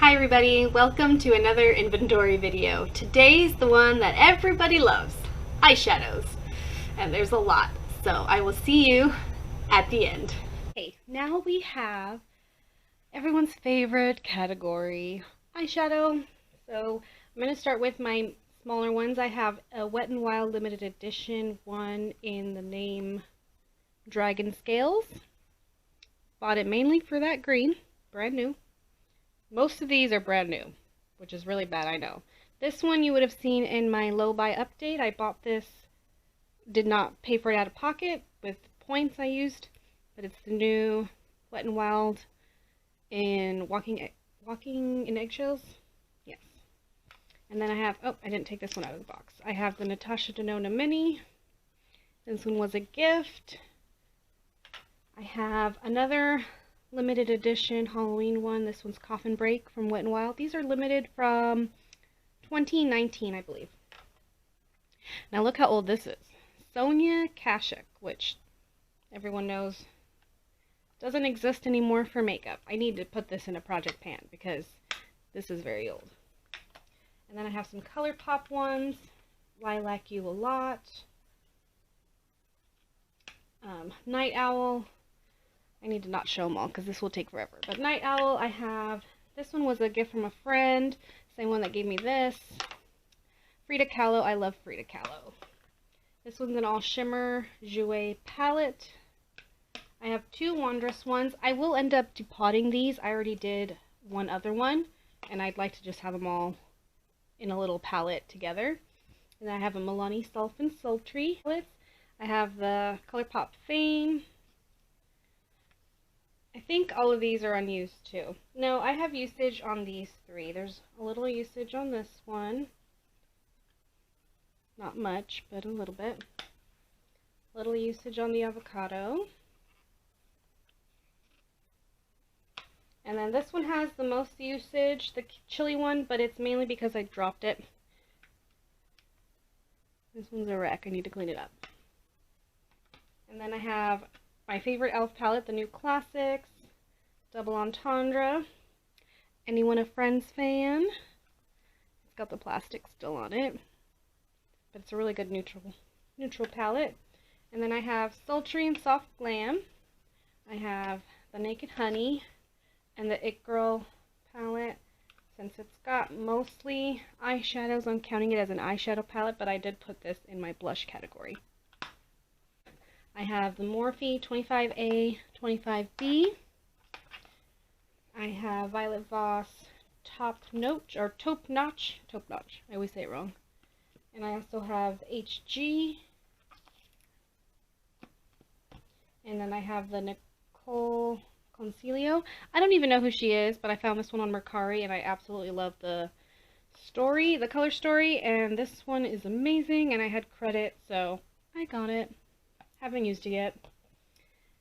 Hi everybody, welcome to another inventory video. Today's the one that everybody loves, eyeshadows. And there's a lot, so I will see you at the end. Okay, now we have everyone's favorite category, eyeshadow. So I'm going to start with my smaller ones. I have a Wet n Wild limited edition one in the name Dragon Scales. Bought it mainly for that green, brand new. Most of these are brand new, which is really bad, I know. This one you would have seen in my low buy update. I bought this, did not pay for it out of pocket with points I used, but it's the new Wet n Wild in Walking in Eggshells. Yes. And then I have, oh, I didn't take this one out of the box. I have the Natasha Denona Mini. This one was a gift. I have another limited edition Halloween one. This one's Coffin Break from Wet n Wild. These are limited from 2019, I believe. Now look how old this is. Sonia Kashuk, which everyone knows doesn't exist anymore for makeup. I need to put this in a project pan because this is very old. And then I have some ColourPop ones. Lilac You a Lot. Night Owl. I need to not show them all because this will take forever. But Night Owl, I have, this one was a gift from a friend. Same one that gave me this. Frida Kahlo, I love Frida Kahlo. This one's an all shimmer Jouer palette. I have two Wondrous ones. I will end up depotting these. I already did one other one. And I'd like to just have them all in a little palette together. And I have a Milani Sulfan Sultry palette. I have the ColourPop Fame. I think all of these are unused too. No, I have usage on these three. There's a little usage on this one. Not much, but a little bit. Little usage on the Avocado. And then this one has the most usage, the chili one, but it's mainly because I dropped it. This one's a wreck. I need to clean it up. And then I have my favorite e.l.f. palette, the new Classics, Double Entendre. Anyone a Friends fan? It's got the plastic still on it, but it's a really good neutral palette. And then I have Sultry and Soft Glam. I have the Naked Honey and the It Girl palette. Since it's got mostly eyeshadows, I'm counting it as an eyeshadow palette, but I did put this in my blush category. I have the Morphe 25A, 25B. I have Violet Voss Top Notch. I always say it wrong. And I also have the HG. And then I have the Nicole Concilio. I don't even know who she is, but I found this one on Mercari, and I absolutely love the story, the color story, and this one is amazing, and I had credit, so I got it. Haven't used it yet.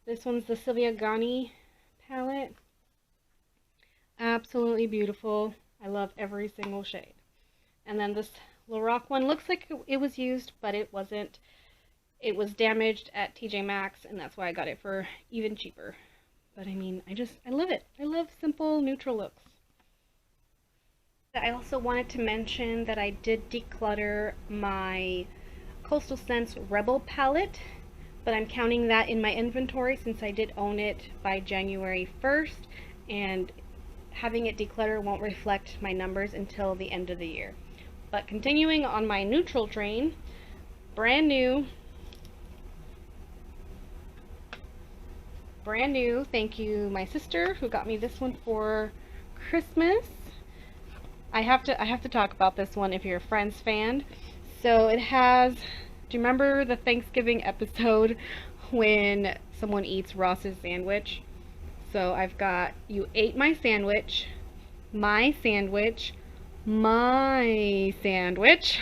This one's the Sylvia Garni palette. Absolutely beautiful. I love every single shade. And then this Lorac one looks like it was used, but it wasn't. It was damaged at TJ Maxx, and that's why I got it for even cheaper. But I mean, I love it. I love simple, neutral looks. I also wanted to mention that I did declutter my Coastal Scents Rebel palette, but I'm counting that in my inventory since I did own it by January 1st, and having it declutter won't reflect my numbers until the end of the year. But continuing on my neutral train, brand new, thank you my sister who got me this one for Christmas. I have to talk about this one if you're a Friends fan. So it has, do you remember the Thanksgiving episode when someone eats Ross's sandwich? So I've got, you ate my sandwich, my sandwich, my sandwich.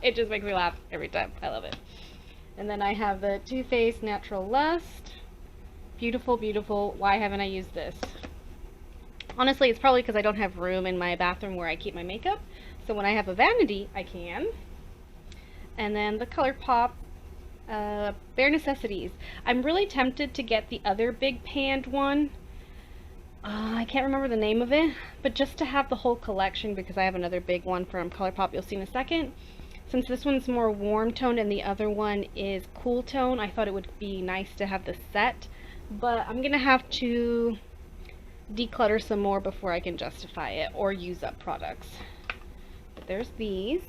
It just makes me laugh every time. I love it. And then I have the Too Faced Natural Lust. Beautiful, beautiful. Why haven't I used this? Honestly, it's probably because I don't have room in my bathroom where I keep my makeup. So when I have a vanity, I can. And then the ColourPop Bare Necessities. I'm really tempted to get the other big panned one, I can't remember the name of it, but just to have the whole collection, because I have another big one from ColourPop you'll see in a second. Since this one's more warm toned and the other one is cool tone, I thought it would be nice to have the set, but I'm gonna have to declutter some more before I can justify it or use up products. But there's these.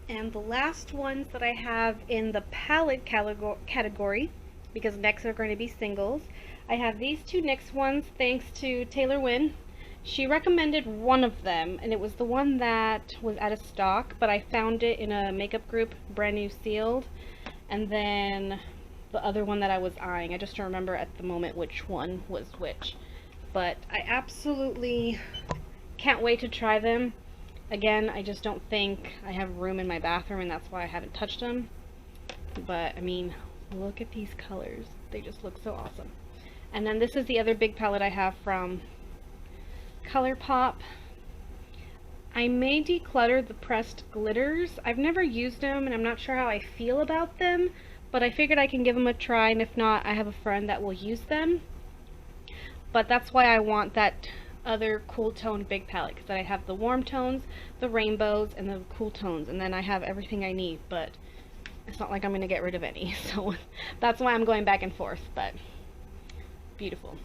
And the last ones that I have in the palette category, because next are going to be singles, I have these two NYX ones thanks to Taylor Wynn. She recommended one of them, and it was the one that was out of stock, but I found it in a makeup group, brand new sealed, and then the other one that I was eyeing. I just don't remember at the moment which one was which. But I absolutely can't wait to try them. Again, I just don't think I have room in my bathroom, and that's why I haven't touched them. But, I mean, look at these colors. They just look so awesome. And then this is the other big palette I have from ColourPop. I may declutter the pressed glitters. I've never used them, and I'm not sure how I feel about them, but I figured I can give them a try, and if not, I have a friend that will use them. But that's why I want that other cool tone big palette, because I have the warm tones, the rainbows, and the cool tones, and then I have everything I need, but it's not like I'm going to get rid of any, so that's why I'm going back and forth, but beautiful.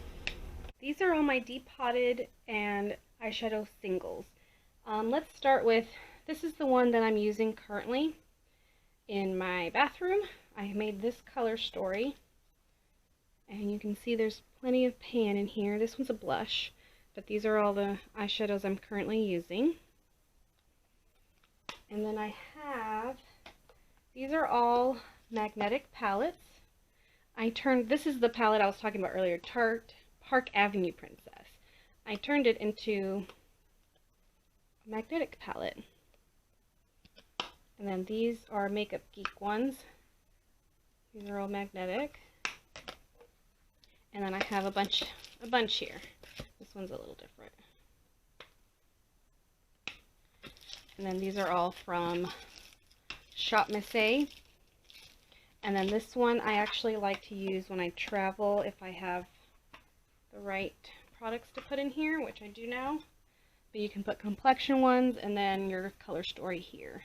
These are all my Depotted and eyeshadow singles. Let's start with, this is the one that I'm using currently in my bathroom. I made this color story, and you can see there's plenty of pan in here. This one's a blush, but these are all the eyeshadows I'm currently using. And then I have, these are all magnetic palettes. This is the palette I was talking about earlier, Park Avenue Princess. I turned it into a magnetic palette. And then these are Makeup Geek ones. These are all magnetic. And then I have a bunch here. This one's a little different. And then these are all from Shop Miss A. And then this one I actually like to use when I travel if I have the right products to put in here, which I do now. But you can put complexion ones and then your color story here.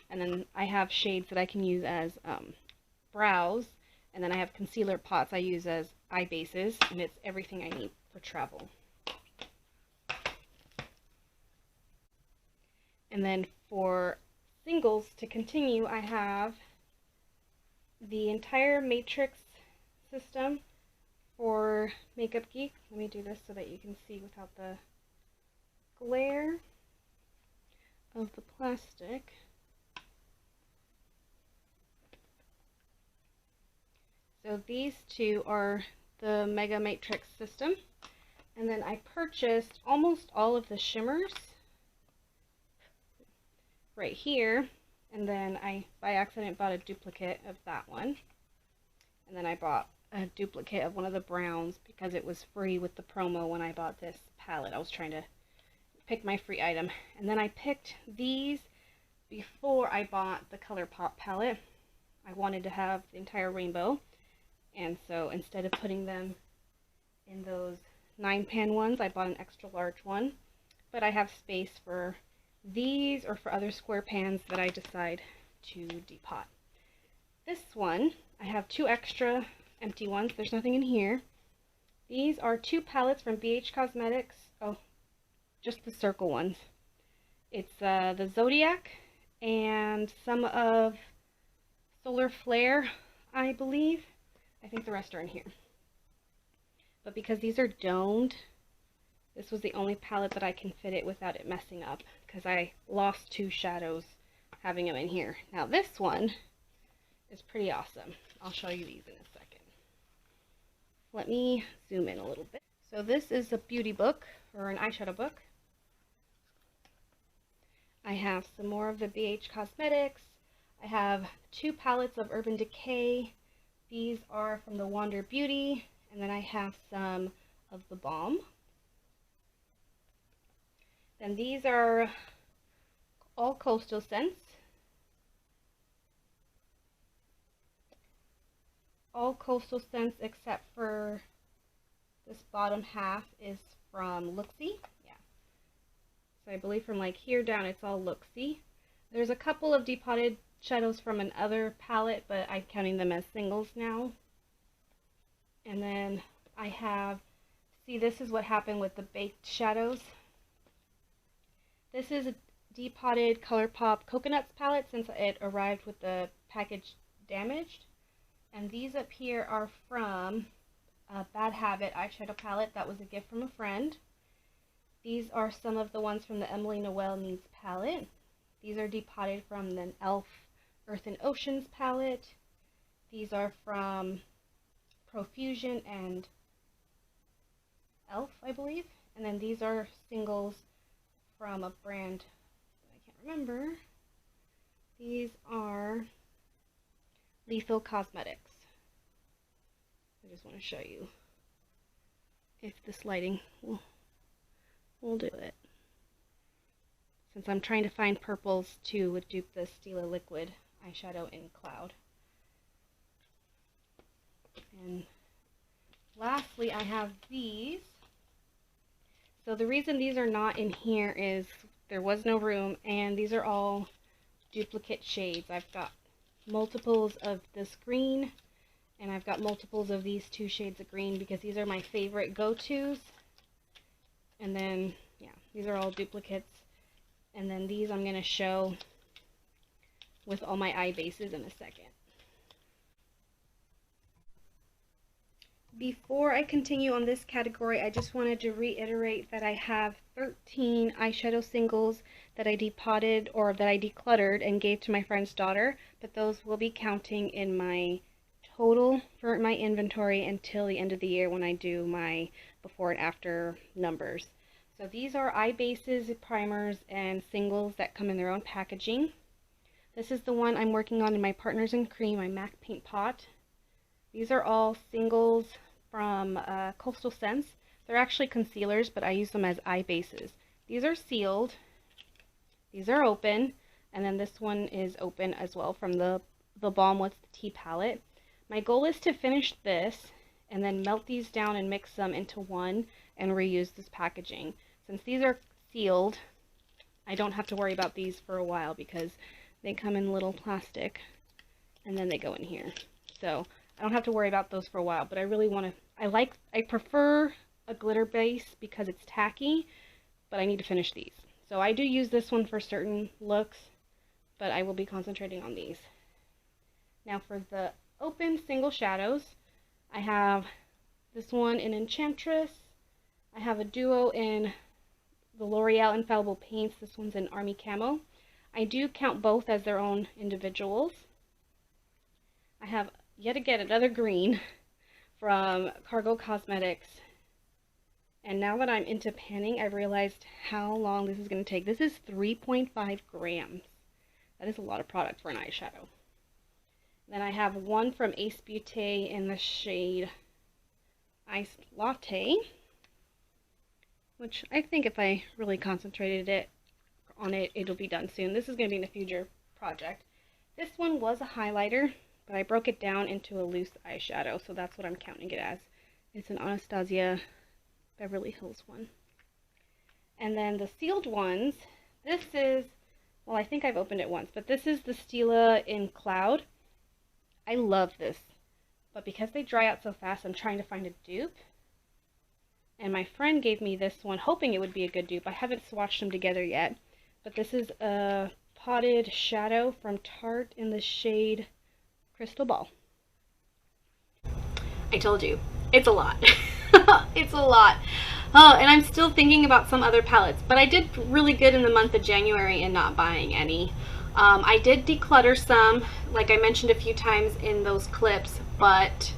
And then I have shades that I can use as brows. And then I have concealer pots I use as eye bases. And it's everything I need for travel. And then for singles to continue, I have the entire Matrix system for Makeup Geek. Let me do this so that you can see without the glare of the plastic. So these two are the Mega Matrix system. And then I purchased almost all of the shimmers right here. And then I, by accident, bought a duplicate of that one. And then I bought a duplicate of one of the browns because it was free with the promo when I bought this palette. I was trying to pick my free item. And then I picked these before I bought the ColourPop palette. I wanted to have the entire rainbow. And so instead of putting them in those 9-pan ones, I bought an extra large one. But I have space for these or for other square pans that I decide to depot. This one, I have 2 extra empty ones. There's nothing in here. These are 2 palettes from BH Cosmetics. Oh, just the circle ones. It's the Zodiac and some of Solar Flare, I believe. I think the rest are in here. But because these are domed, this was the only palette that I can fit it without it messing up, because I lost 2 shadows having them in here. Now this one is pretty awesome. I'll show you these in a second. Let me zoom in a little bit. So this is a beauty book, or an eyeshadow book. I have some more of the BH Cosmetics. I have 2 palettes of Urban Decay. These are from the Wander Beauty, and then I have some of the Balm. Then these are all Coastal Scents. All Coastal Scents except for This bottom half is from Looksy. Yeah. So I believe from like here down it's all Looksy. There's a couple of depotted shadows from another palette, but I'm counting them as singles now. And then I have, see, this is what happened with the baked shadows. This is a depotted ColourPop Coconuts palette since it arrived with the package damaged. And these up here are from a Bad Habit eyeshadow palette that was a gift from a friend. These are some of the ones from the Emily Noel Needs palette. These are depotted from the e.l.f. Earth and Oceans palette. These are from Profusion and e.l.f., I believe. And then these are singles from a brand that I can't remember. These are Lethal Cosmetics. I just want to show you if this lighting will do it. Since I'm trying to find purples to dupe the Stila Liquid eyeshadow in Cloud. And lastly, I have these. So the reason these are not in here is there was no room, and these are all duplicate shades. I've got multiples of this green, and I've got multiples of these two shades of green because these are my favorite go-tos. And then, yeah, these are all duplicates. And then these I'm going to show with all my eye bases in a second. Before I continue on this category, I just wanted to reiterate that I have 13 eyeshadow singles that I depotted or that I decluttered and gave to my friend's daughter, but those will be counting in my total for my inventory until the end of the year when I do my before and after numbers. So these are eye bases, primers, and singles that come in their own packaging. This is the one I'm working on in my Partners in Cream, my MAC paint pot. These are all singles from Coastal Scents. They're actually concealers, but I use them as eye bases. These are sealed, these are open, and then this one is open as well from the Balm What's the Tea palette. My goal is to finish this and then melt these down and mix them into one and reuse this packaging. Since these are sealed, I don't have to worry about these for a while because they come in little plastic and then they go in here. So I don't have to worry about those for a while, but I really want to, I prefer a glitter base because it's tacky, but I need to finish these. So I do use this one for certain looks, but I will be concentrating on these. Now for the open single shadows, I have this one in Enchantress. I have a duo in the L'Oreal Infallible Paints. This one's in Army Camo. I do count both as their own individuals. I have yet again another green from Cargo Cosmetics. And now that I'm into panning, I've realized how long this is going to take. This is 3.5 grams. That is a lot of product for an eyeshadow. Then I have one from Ace Beauté in the shade Iced Latte, which I think if I really concentrated on it, it'll be done soon. This is going to be in a future project. This one was a highlighter, but I broke it down into a loose eyeshadow, so that's what I'm counting it as. It's an Anastasia Beverly Hills one. And then the sealed ones, this is, well, I think I've opened it once, but this is the Stila in Cloud. I love this, but because they dry out so fast, I'm trying to find a dupe. And my friend gave me this one, hoping it would be a good dupe. I haven't swatched them together yet, but this is a potted shadow from Tarte in the shade Crystal Ball. I told you, it's a lot. It's a lot. Oh, and I'm still thinking about some other palettes, but I did really good in the month of January in not buying any. I did declutter some, like I mentioned a few times in those clips, but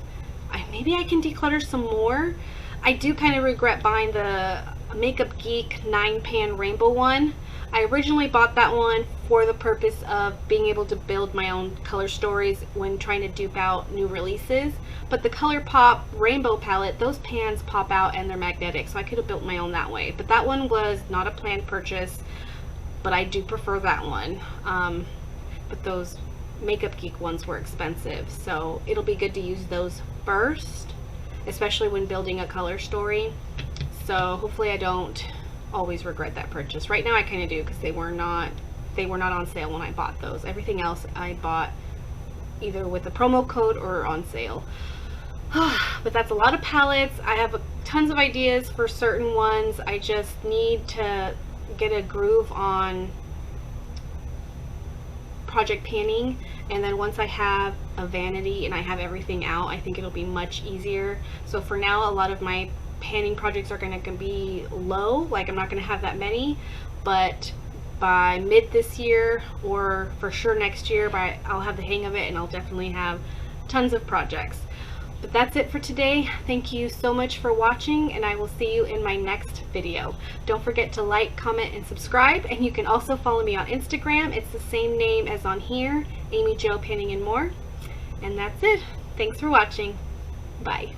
maybe I can declutter some more. I do kind of regret buying the Makeup Geek 9-pan rainbow one. I originally bought that one for the purpose of being able to build my own color stories when trying to dupe out new releases. But the ColourPop rainbow palette, those pans pop out and they're magnetic, so I could have built my own that way. But that one was not a planned purchase, but I do prefer that one. But those Makeup Geek ones were expensive, so it'll be good to use those first. especially when building a color story. So hopefully I don't always regret that purchase. Right now I kind of do, because they were not on sale when I bought those. Everything else I bought either with a promo code or on sale. But that's a lot of palettes. I have tons of ideas for certain ones. I just need to get a groove on project panning, and then once I have a vanity and I have everything out, I think it'll be much easier. So for now, a lot of my panning projects are going to be low, like I'm not going to have that many, but by mid this year, or for sure next year, I'll have the hang of it and I'll definitely have tons of projects. But that's it for today. Thank you so much for watching, and I will see you in my next video. Don't forget to like, comment, and subscribe, and you can also follow me on Instagram. It's the same name as on here, Amy Jo Panning and More. And that's it. Thanks for watching. Bye.